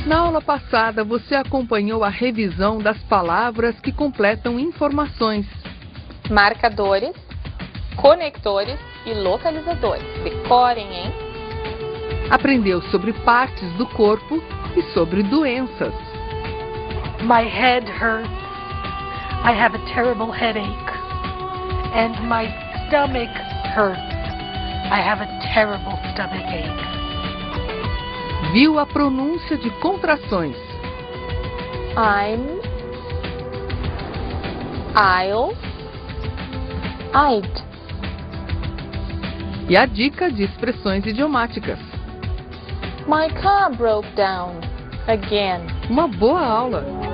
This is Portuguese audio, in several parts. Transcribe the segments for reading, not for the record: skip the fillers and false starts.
Na aula passada, você acompanhou a revisão das palavras que completam informações. Marcadores, conectores e localizadores. Decorem, hein? Aprendeu sobre partes do corpo e sobre doenças. My head hurts. I have a terrible headache. And my stomach hurts. I have a terrible stomachache. Viu a pronúncia de contrações. I'm, I'll, I'd. E a dica de expressões idiomáticas. My car broke down again. Uma boa aula!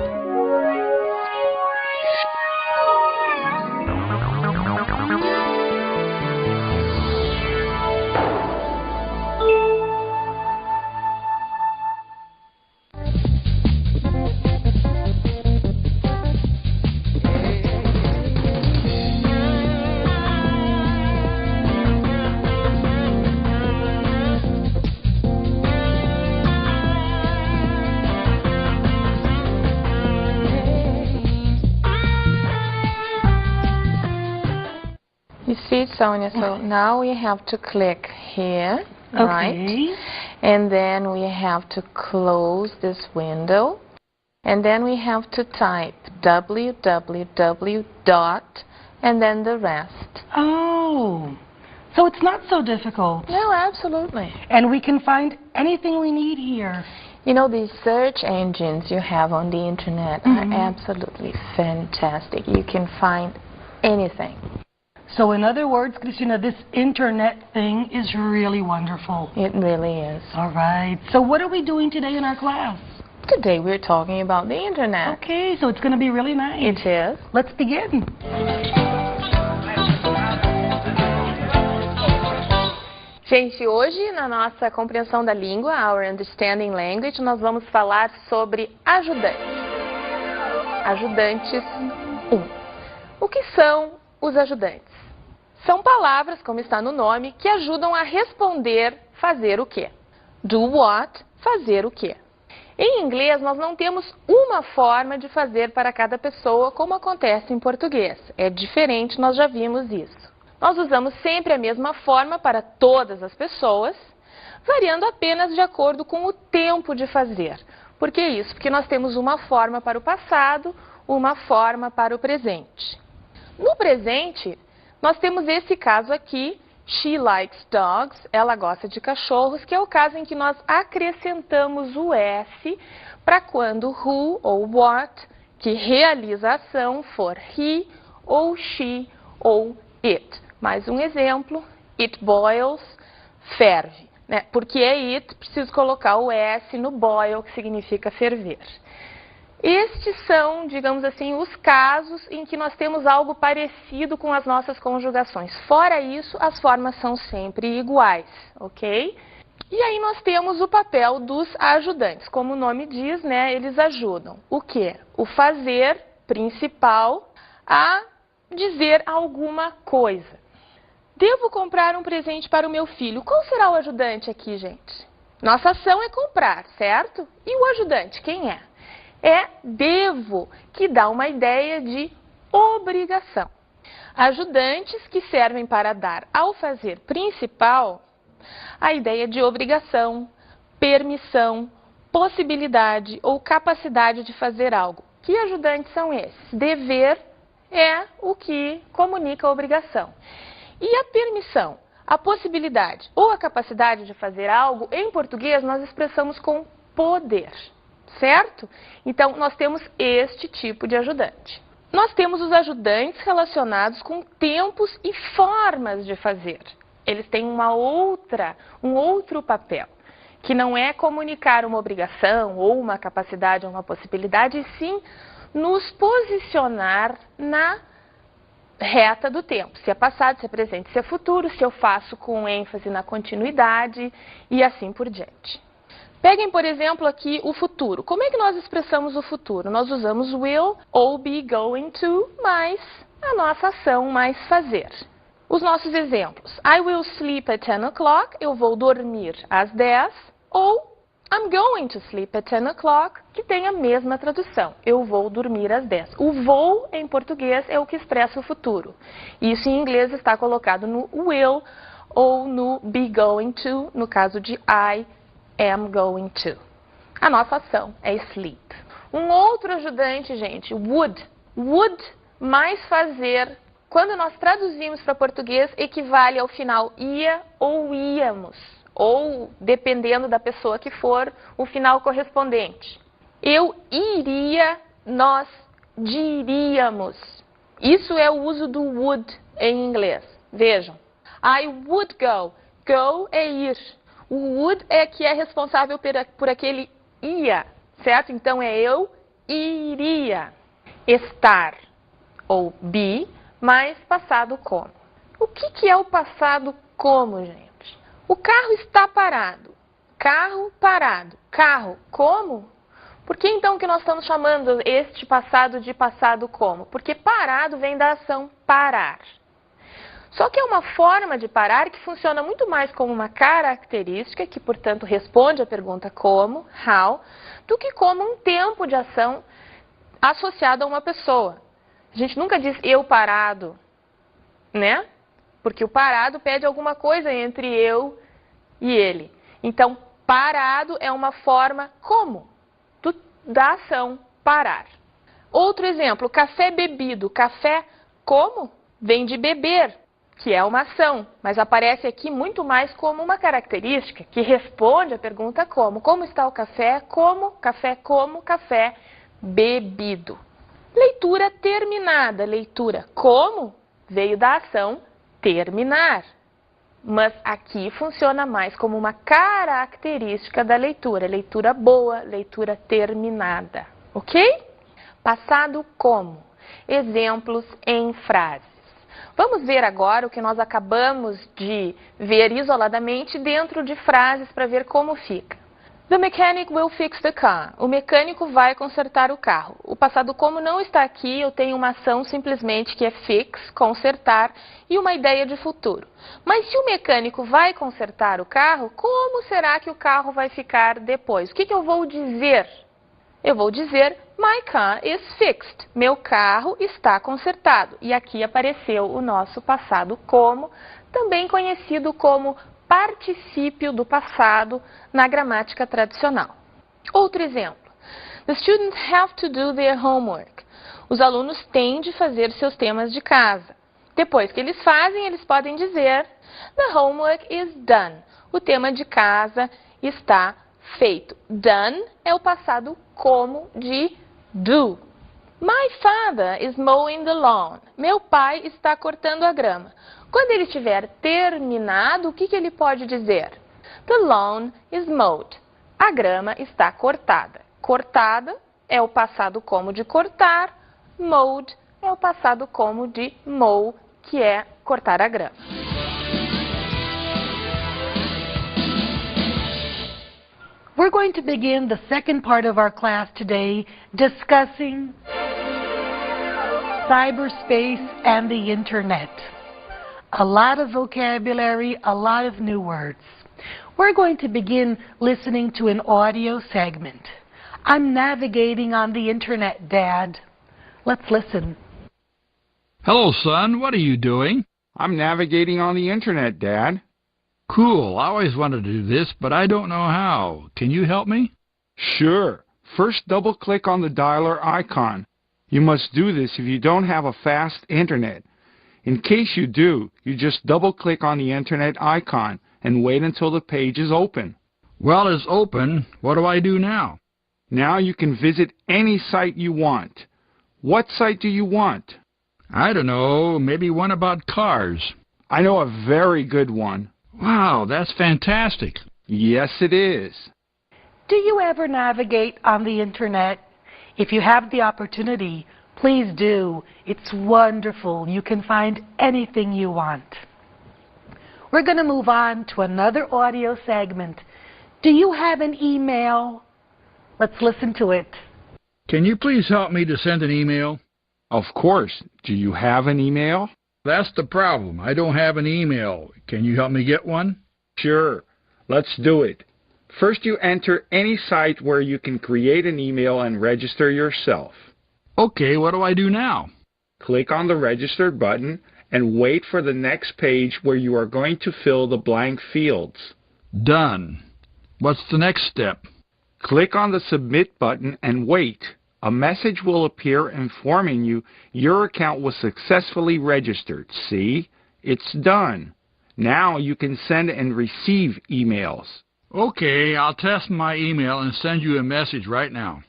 You see, Sonia, so now we have to click here, right? And then we have to close this window. And then we have to type www dot and then the rest. Oh, so it's not so difficult. No, absolutely. And we can find anything we need here. You know, these search engines you have on the internet are absolutely fantastic. You can find anything. So in other words, Christina, this internet thing is really wonderful. It really is. All right. So what are we doing today in our class? Today we're talking about the internet. Okay, so it's going to be really nice. It is. Let's begin. Gente, hoje na nossa compreensão da língua, Our Understanding Language, nós vamos falar sobre ajudantes. Ajudantes 1. O que são os ajudantes? São palavras, como está no nome, que ajudam a responder fazer o quê. Do what, fazer o quê. Em inglês, nós não temos uma forma de fazer para cada pessoa, como acontece em português. É diferente, nós já vimos isso. Nós usamos sempre a mesma forma para todas as pessoas, variando apenas de acordo com o tempo de fazer. Por que isso? Porque nós temos uma forma para o passado, uma forma para o presente. No presente, nós temos esse caso aqui, she likes dogs, ela gosta de cachorros, que é o caso em que nós acrescentamos o S para quando who ou what, que realiza a ação, for he ou she ou it. Mais um exemplo, it boils, ferve. Né? Porque é it, preciso colocar o S no boil, que significa ferver. Estes são, digamos assim, os casos em que nós temos algo parecido com as nossas conjugações. Fora isso, as formas são sempre iguais, ok? E aí nós temos o papel dos ajudantes. Como o nome diz, né, eles ajudam. O quê? O fazer principal a dizer alguma coisa. Devo comprar um presente para o meu filho. Qual será o ajudante aqui, gente? Nossa ação é comprar, certo? E o ajudante, quem é? É devo, que dá uma ideia de obrigação. Ajudantes que servem para dar ao fazer principal a ideia de obrigação, permissão, possibilidade ou capacidade de fazer algo. Que ajudantes são esses? Dever é o que comunica a obrigação. E a permissão, a possibilidade ou a capacidade de fazer algo, em português nós expressamos com poder. Certo? Então, nós temos este tipo de ajudante. Nós temos os ajudantes relacionados com tempos e formas de fazer. Eles têm um outro papel, que não é comunicar uma obrigação ou uma capacidade ou uma possibilidade, e sim nos posicionar na reta do tempo. Se é passado, se é presente, se é futuro, se eu faço com ênfase na continuidade e assim por diante. Peguem, por exemplo, aqui o futuro. Como é que nós expressamos o futuro? Nós usamos will ou be going to, mais a nossa ação, mais fazer. Os nossos exemplos. I will sleep at 10 o'clock. Eu vou dormir às 10. Ou I'm going to sleep at 10 o'clock, que tem a mesma tradução. Eu vou dormir às 10. O vou, em português, é o que expressa o futuro. Isso em inglês está colocado no will ou no be going to, no caso de I am going to. A nossa ação é sleep. Um outro ajudante, gente, would. Would mais fazer, quando nós traduzimos para português, equivale ao final ia ou íamos. Ou, dependendo da pessoa que for, o final correspondente. Eu iria, nós diríamos. Isso é o uso do would em inglês. Vejam. I would go. Go é ir. O would é que é responsável por aquele ia, certo? Então é eu iria. Estar, ou be, mais passado como. O que é o passado como, gente? O carro está parado. Carro parado. Carro como? Por que então que nós estamos chamando este passado de passado como? Porque parado vem da ação parar. Só que é uma forma de parar que funciona muito mais como uma característica, que portanto responde à pergunta como, how, do que como um tempo de ação associado a uma pessoa. A gente nunca diz eu parado, né? Porque o parado pede alguma coisa entre eu e ele. Então, parado é uma forma como da ação parar. Outro exemplo, café bebido. Café como? Vem de beber, que é uma ação, mas aparece aqui muito mais como uma característica que responde à pergunta como. Como está o café? Como café bebido. Leitura terminada. Leitura como veio da ação terminar. Mas aqui funciona mais como uma característica da leitura. Leitura boa, leitura terminada. Ok? Passado como. Exemplos em frases. Vamos ver agora o que nós acabamos de ver isoladamente dentro de frases para ver como fica. The mechanic will fix the car. O mecânico vai consertar o carro. O passado como não está aqui, eu tenho uma ação simplesmente que é fix, consertar, e uma ideia de futuro. Mas se o mecânico vai consertar o carro, como será que o carro vai ficar depois? O que eu vou dizer? Eu vou dizer, my car is fixed. Meu carro está consertado. E aqui apareceu o nosso passado como, também conhecido como particípio do passado na gramática tradicional. Outro exemplo. The students have to do their homework. Os alunos têm de fazer seus temas de casa. Depois que eles fazem, eles podem dizer the homework is done. O tema de casa está feito. Done é o passado como de do. My father is mowing the lawn. Meu pai está cortando a grama. Quando ele tiver terminado, o que ele pode dizer? The lawn is mowed. A grama está cortada. Cortada é o passado como de cortar. Mowed é o passado como de mow, que é cortar a grama. We're going to begin the second part of our class today discussing cyberspace and the internet. A lot of vocabulary, a lot of new words. We're going to begin listening to an audio segment. I'm navigating on the internet, Dad. Let's listen. Hello, son. What are you doing? I'm navigating on the internet, Dad. Cool. I always wanted to do this, but I don't know how. Can you help me? Sure. First, double-click on the dialer icon. You must do this if you don't have a fast internet. In case you do, you just double-click on the internet icon and wait until the page is open. Well, it's open. What do I do now? Now you can visit any site you want. What site do you want? I don't know. Maybe one about cars. I know a very good one. Wow, that's fantastic. Yes, it is. Do you ever navigate on the internet? If you have the opportunity, please do. It's wonderful. You can find anything you want. We're going to move on to another audio segment. Do you have an email? Let's listen to it. Can you please help me to send an email? Of course. Do you have an email? That's the problem. I don't have an email. Can you help me get one? Sure. Let's do it. First, you enter any site where you can create an email and register yourself. Okay, what do I do now? Click on the Register button and wait for the next page where you are going to fill the blank fields. Done. What's the next step? Click on the Submit button and wait. A message will appear informing you your account was successfully registered. See? It's done. Now you can send and receive emails. Okay, I'll test my email and send you a message right now.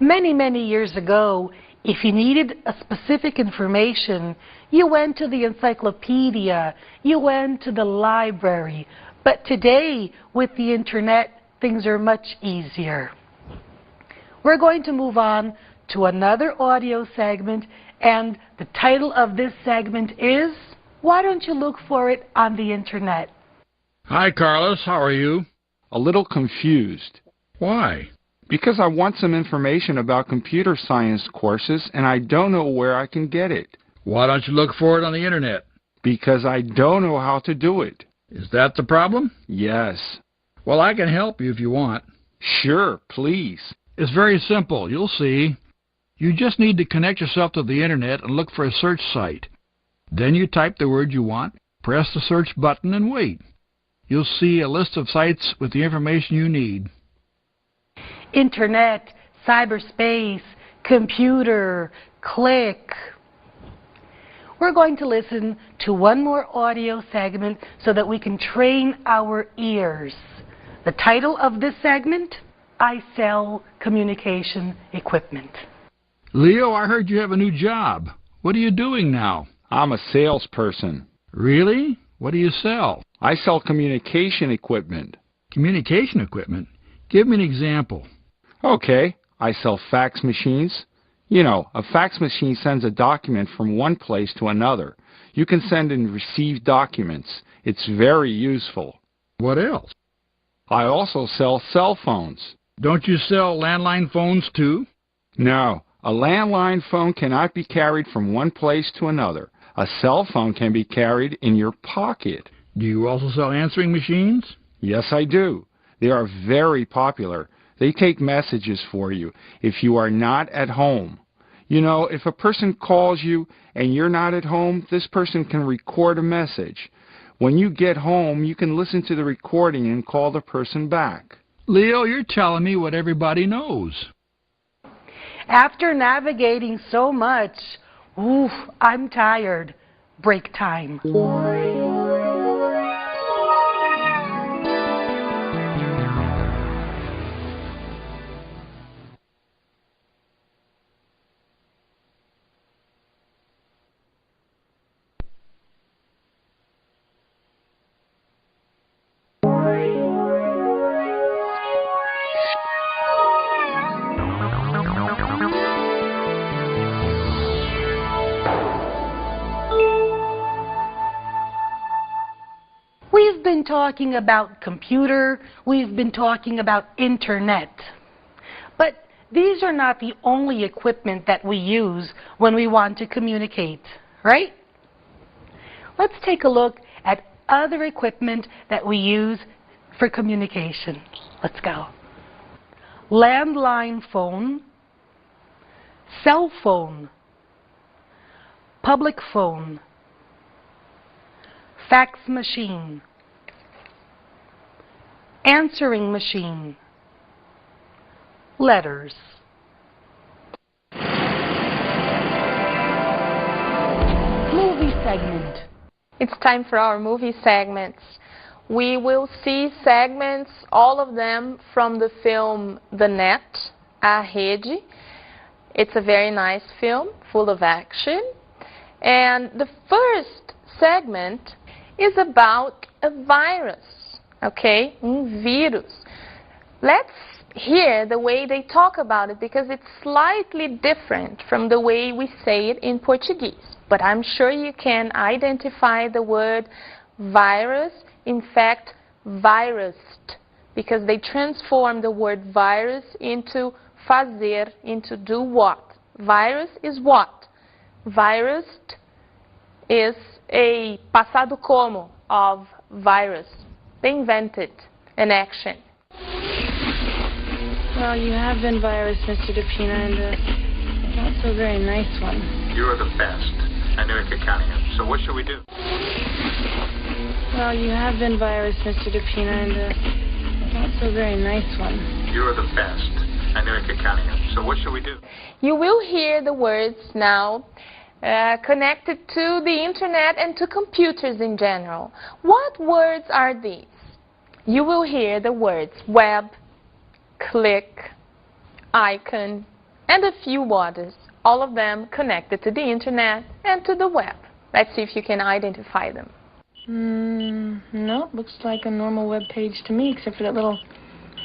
Many, many years ago, if you needed a specific information, you went to the encyclopedia, you went to the library. But today, with the internet, things are much easier. We're going to move on to another audio segment, and the title of this segment is, Why Don't You Look for It on the Internet? Hi, Carlos. How are you? A little confused. Why? Because I want some information about computer science courses, and I don't know where I can get it. Why don't you look for it on the Internet? Because I don't know how to do it. Is that the problem? Yes. Well, I can help you if you want. Sure, please. It's very simple. You'll see. You just need to connect yourself to the Internet and look for a search site. Then you type the word you want, press the search button, and wait. You'll see a list of sites with the information you need. Internet, cyberspace, computer, click. We're going to listen to one more audio segment so that we can train our ears. The title of this segment, I Sell Communication Equipment. Leo, I heard you have a new job. What are you doing now? I'm a salesperson. Really? What do you sell? I sell communication equipment. Communication equipment? Give me an example. Okay, I sell fax machines. You know, a fax machine sends a document from one place to another. You can send and receive documents. It's very useful. What else? I also sell cell phones. Don't you sell landline phones too? No, a landline phone cannot be carried from one place to another. A cell phone can be carried in your pocket. Do you also sell answering machines? Yes, I do. They are very popular. They take messages for you if you are not at home. You know, if a person calls you and you're not at home, this person can record a message. When you get home, you can listen to the recording and call the person back. Leo, you're telling me what everybody knows. After navigating so much, I'm tired. Break time. We've been talking about computer, we've been talking about internet. But these are not the only equipment that we use when we want to communicate, right? Let's take a look at other equipment that we use for communication. Let's go. Landline phone, cell phone, public phone, fax machine, answering machine, letters. Movie segment. It's time for our movie segments. We will see segments, all of them from the film The Net, A Rede. It's a very nice film, full of action. And the first segment is about a virus, okay? Vírus. Let's hear the way they talk about it because it's slightly different from the way we say it in Portuguese. But I'm sure you can identify the word virus, in fact, virused, because they transform the word virus into fazer, into do what. Virus is what? Virused is a passado como of virus. They invented an action. Well, you have been virus, Mr. DePina, and not so very nice one. You are the best. I knew I could count on you. So what should we do? Well, you have been virus, Mr. DePina, and not so very nice one. You are the best. I knew I could count on you. So what should we do? You will hear the words now connected to the internet and to computers in general. What words are these? You will hear the words web, click, icon, and a few others, all of them connected to the internet and to the web. Let's see if you can identify them. No, looks like a normal web page to me, except for that little,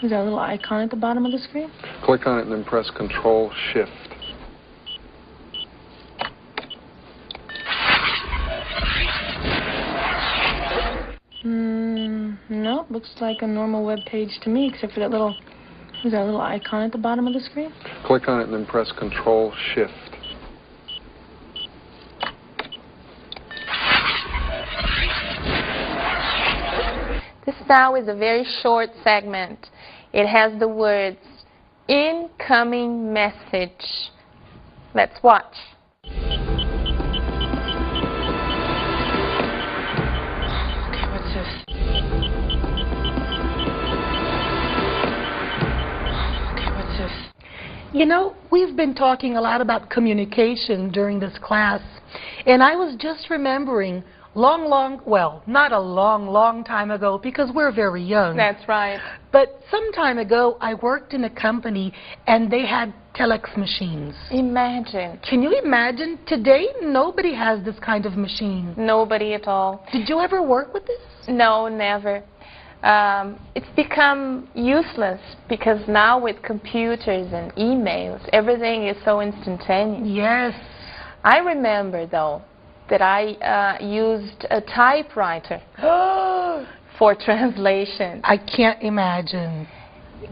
is that a little icon at the bottom of the screen? Click on it and then press Control-Shift. No, looks like a normal web page to me, except for that little, is that a little icon at the bottom of the screen? Click on it and then press Control-Shift. This now is a very short segment. It has the words incoming message. Let's watch. You know, we've been talking a lot about communication during this class, and I was just remembering not a long time ago, because we're very young. That's right. But some time ago, I worked in a company, and they had telex machines. Imagine. Can you imagine? Today, nobody has this kind of machine. Nobody at all. Did you ever work with this? No, never. It's become useless because now with computers and emails, everything is so instantaneous. Yes. I remember, though, that I used a typewriter for translation. I can't imagine.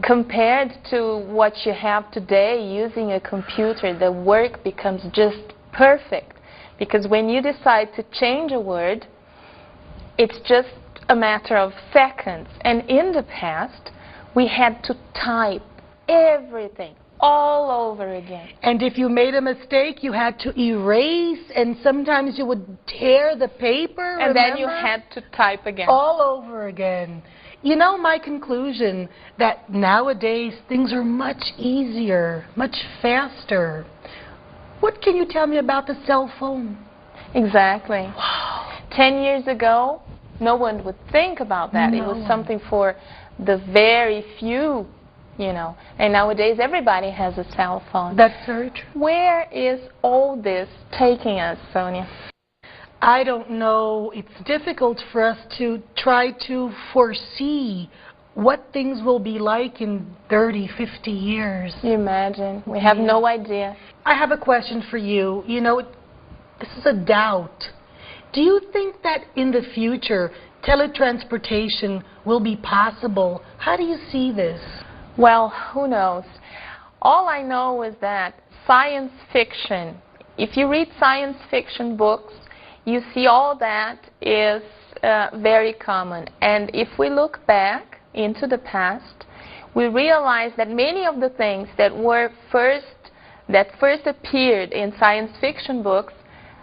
Compared to what you have today using a computer, the work becomes just perfect. Because when you decide to change a word, it's just a matter of seconds. And in the past, we had to type everything all over again. And if you made a mistake, you had to erase, and sometimes you would tear the paper, and then you had to type again. All over again. You know, my conclusion that nowadays things are much easier, much faster. What can you tell me about the cell phone? Exactly. Wow. 10 years ago, no one would think about that. It was something for the very few, you know. And nowadays, everybody has a cell phone. That's very true. Where is all this taking us, Sonia? I don't know. It's difficult for us to try to foresee what things will be like in 30, 50 years. You imagine. We have no idea. I have a question for you. You know, this is a doubt. Do you think that in the future, teletransportation will be possible? How do you see this? Well, who knows? All I know is that science fiction, if you read science fiction books, you see all that is very common. And if we look back into the past, we realize that many of the things that first appeared in science fiction books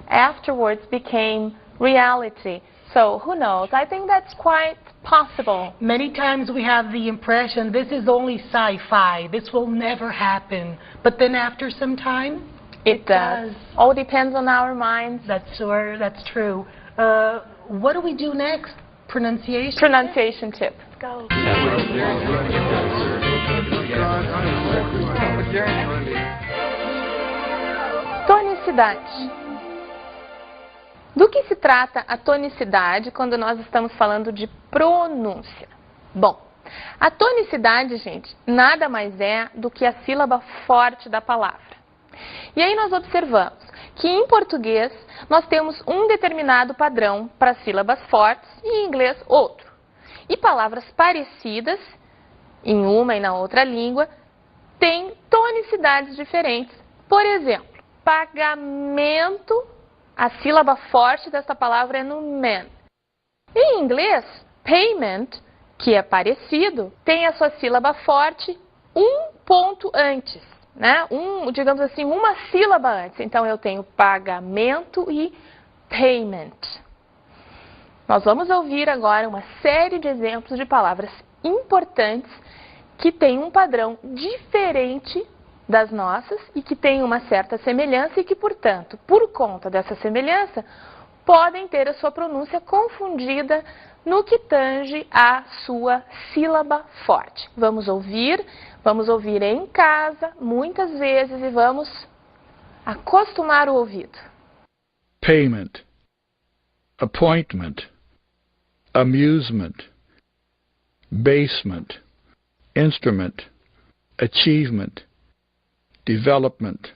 afterwards became reality. So who knows? I think that's quite possible. Many times we have the impression this is only sci-fi. This will never happen. But then after some time, it does. All depends on our minds. That's true. What do we do next? Pronunciation? Pronunciation tip. Let's go. Tonicidade. Do que se trata a tonicidade quando nós estamos falando de pronúncia? Bom, a tonicidade, gente, nada mais é do que a sílaba forte da palavra. E aí nós observamos que em português nós temos um determinado padrão para sílabas fortes e em inglês outro. E palavras parecidas, em uma e na outra língua, têm tonicidades diferentes. Por exemplo, pagamento, a sílaba forte dessa palavra é no man. Em inglês, payment, que é parecido, tem a sua sílaba forte um ponto antes, né? Digamos assim, uma sílaba antes. Então, eu tenho pagamento e payment. Nós vamos ouvir agora uma série de exemplos de palavras importantes que têm um padrão diferente das nossas e que têm uma certa semelhança e que, portanto, por conta dessa semelhança, podem ter a sua pronúncia confundida no que tange à sua sílaba forte. Vamos ouvir em casa muitas vezes e vamos acostumar o ouvido. Payment, appointment, amusement, basement, instrument, achievement, development,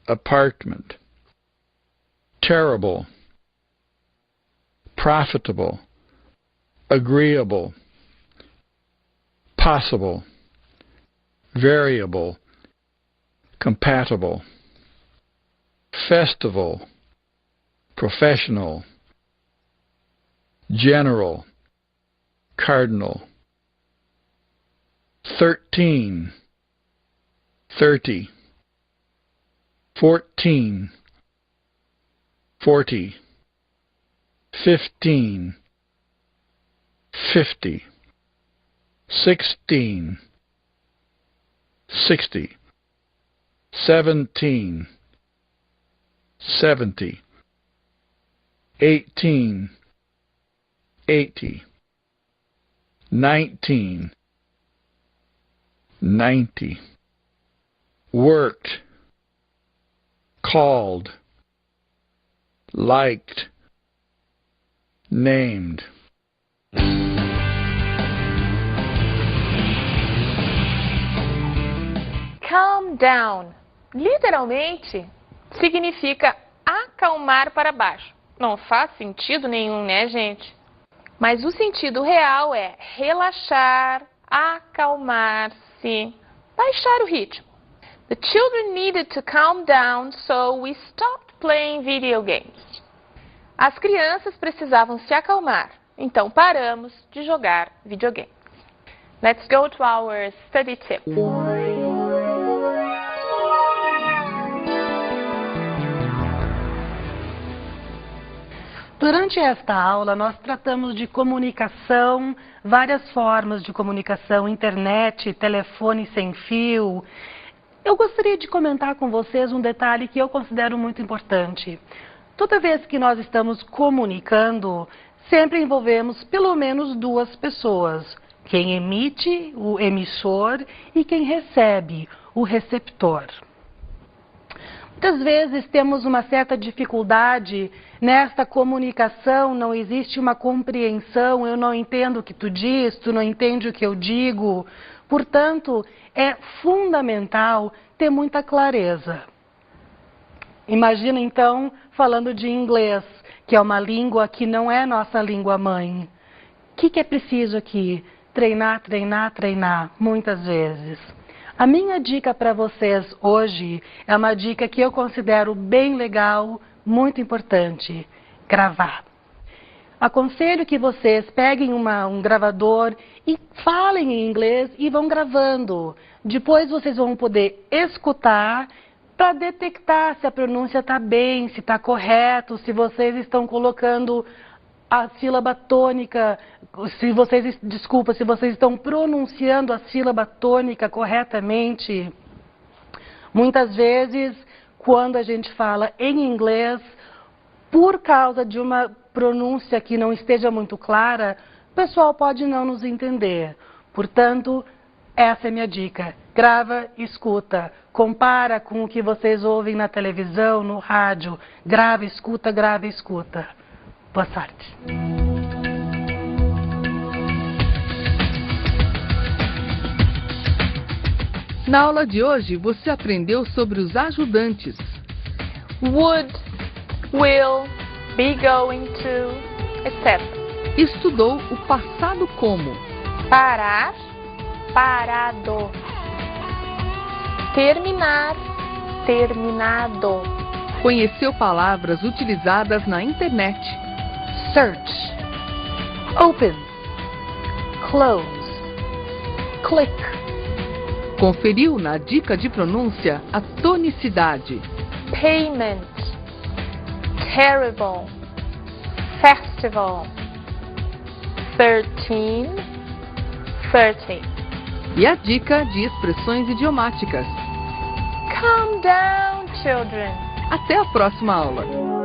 apartment, terrible, profitable, agreeable, possible, variable, compatible, festival, professional, general, cardinal, 13, 30, 14, 40, 15, 50, 16, 60, 17, 70, 18, 80, 19, 90, worked, called, liked, named. Calm down, literalmente, significa acalmar para baixo. Não faz sentido nenhum, né, gente? Mas o sentido real é relaxar, acalmar-se, baixar o ritmo. The children needed to calm down, so we stopped playing video games. As crianças precisavam se acalmar, então paramos de jogar videogames. Let's go to our study tip. Durante esta aula, nós tratamos de comunicação, várias formas de comunicação, internet, telefone sem fio. Eu gostaria de comentar com vocês um detalhe que eu considero muito importante. Toda vez que nós estamos comunicando, sempre envolvemos pelo menos duas pessoas. Quem emite, o emissor, e quem recebe, o receptor. Muitas vezes temos uma certa dificuldade nesta comunicação, não existe uma compreensão, eu não entendo o que tu diz, tu não entende o que eu digo. Portanto, é fundamental ter muita clareza. Imagina então falando de inglês, que é uma língua que não é nossa língua mãe. O que é preciso aqui? Treinar, treinar, treinar, muitas vezes. A minha dica para vocês hoje é uma dica que eu considero bem legal, muito importante: gravar. Aconselho que vocês peguem um gravador e falem em inglês e vão gravando. Depois vocês vão poder escutar para detectar se a pronúncia está bem, se está correto, se vocês estão colocando a sílaba tônica, se vocês estão pronunciando a sílaba tônica corretamente. Muitas vezes, quando a gente fala em inglês, por causa de uma pronúncia que não esteja muito clara, o pessoal pode não nos entender. Portanto, essa é a minha dica. Grava, escuta. Compara com o que vocês ouvem na televisão, no rádio. Grava, escuta, grava, escuta. Boa sorte. Na aula de hoje, você aprendeu sobre os ajudantes. Would, will, be going to, etc. Estudou o passado como Parar, parado. Terminar, terminado. conheceu palavras utilizadas na internet. Search, open, close, click. Conferiu na dica de pronúncia a tonicidade. Payment, terrible, festival, 13, 30. E a dica de expressões idiomáticas. Calm down, children. Até a próxima aula!